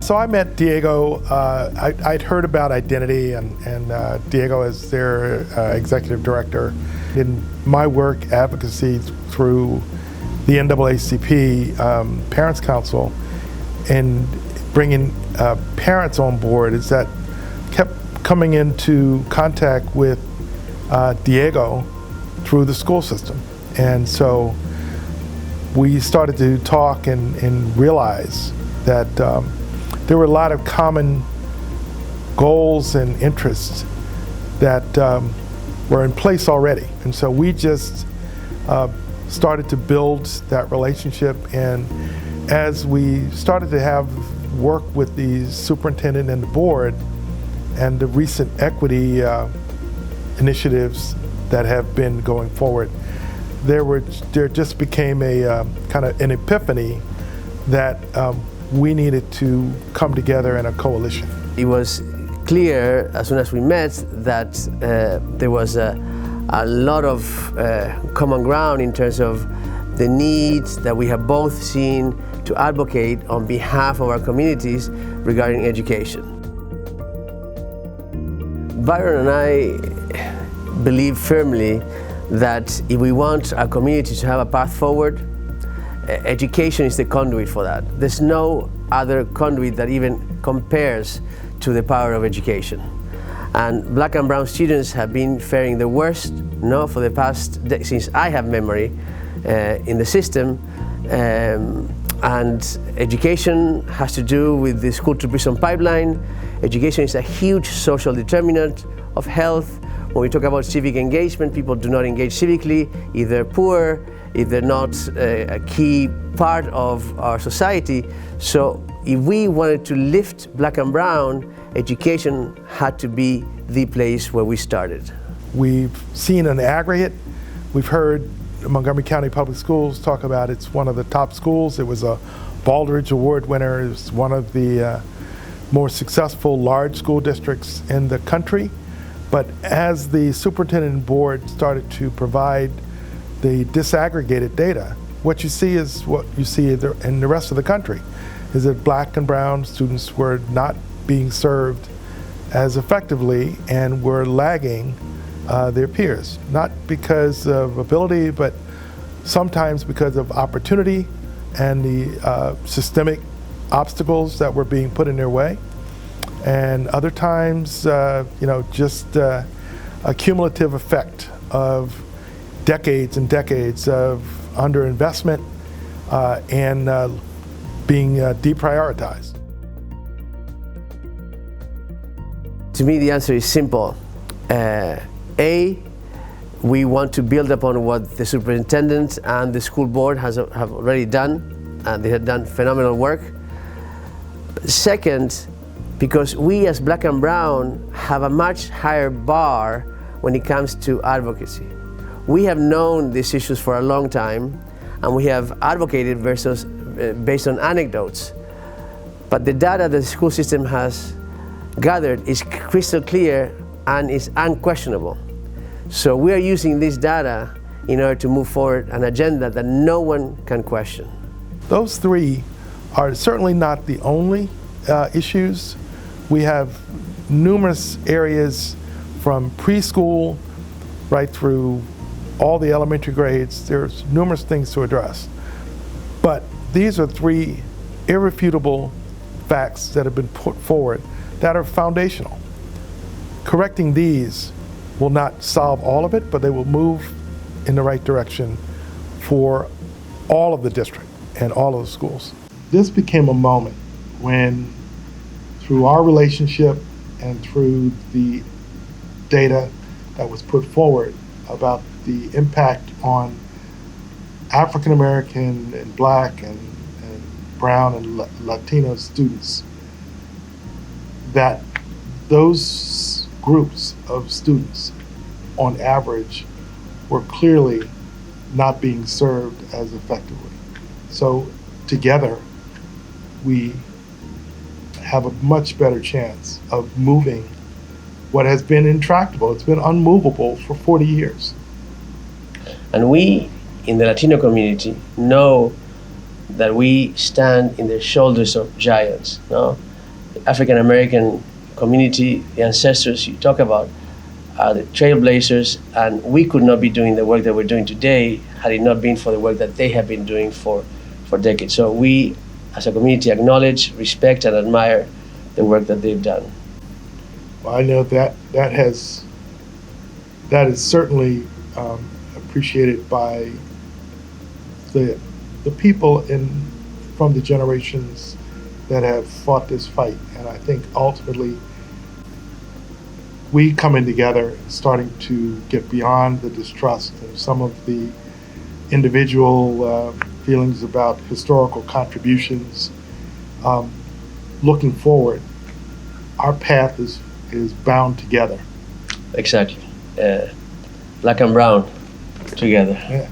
So I met Diego. I'd heard about Identity and Diego as their executive director. In my work advocacy through the NAACP Parents Council and bringing parents on board, is that kept coming into contact with Diego through the school system. And so we started to talk and realize that there were a lot of common goals and interests that were in place already. And so we just started to build that relationship. And as we started to have work with the superintendent and the board and the recent equity initiatives that have been going forward, there just became a kind of an epiphany that we needed to come together in a coalition. It was clear as soon as we met that there was a lot of common ground in terms of the needs that we have both seen to advocate on behalf of our communities regarding education. Byron and I believe firmly that if we want our community to have a path forward, education is the conduit for that. There's no other conduit that even compares to the power of education. And Black and brown students have been faring the worst, for the past, since I have memory, in the system. And education has to do with the school to prison pipeline. Education is a huge social determinant of health. When we talk about civic engagement, people do not engage civically, if they're poor, if they're not a key part of our society. So if we wanted to lift Black and brown, education had to be the place where we started. We've seen an aggregate. We've heard Montgomery County Public Schools talk about it's one of the top schools. It was a Baldrige Award winner. It was one of the more successful large school districts in the country. But as the superintendent and board started to provide the disaggregated data, what you see is what you see in the rest of the country, is that Black and brown students were not being served as effectively and were lagging their peers, not because of ability, but sometimes because of opportunity and the systemic obstacles that were being put in their way. And other times, just a cumulative effect of decades and decades of underinvestment and being deprioritized. To me, the answer is simple. A, we want to build upon what the superintendent and the school board have already done, and they have done phenomenal work. Second, because we as Black and brown have a much higher bar when it comes to advocacy. We have known these issues for a long time, and we have advocated based on anecdotes. But the data that the school system has gathered is crystal clear and is unquestionable. So we are using this data in order to move forward an agenda that no one can question. Those three are certainly not the only issues. We have numerous areas from preschool right through all the elementary grades. There's numerous things to address. But these are three irrefutable facts that have been put forward that are foundational. Correcting these will not solve all of it, but they will move in the right direction for all of the district and all of the schools. This became a moment when, through our relationship and through the data that was put forward about the impact on African American and Black and brown and Latino students, that those groups of students on average were clearly not being served as effectively. So together we have a much better chance of moving what has been intractable. It's been unmovable for 40 years. And we in the Latino community know that we stand in the shoulders of giants. No? African American community, the ancestors you talk about, are the trailblazers, and we could not be doing the work that we're doing today had it not been for the work that they have been doing for decades. So we, as a community, acknowledge, respect, and admire the work that they've done. Well, I know that is certainly appreciated by the people from the generations that have fought this fight, and I think ultimately we coming together and starting to get beyond the distrust and some of the individual feelings about historical contributions. Looking forward, our path is bound together. Exactly. Black and brown together. Yeah.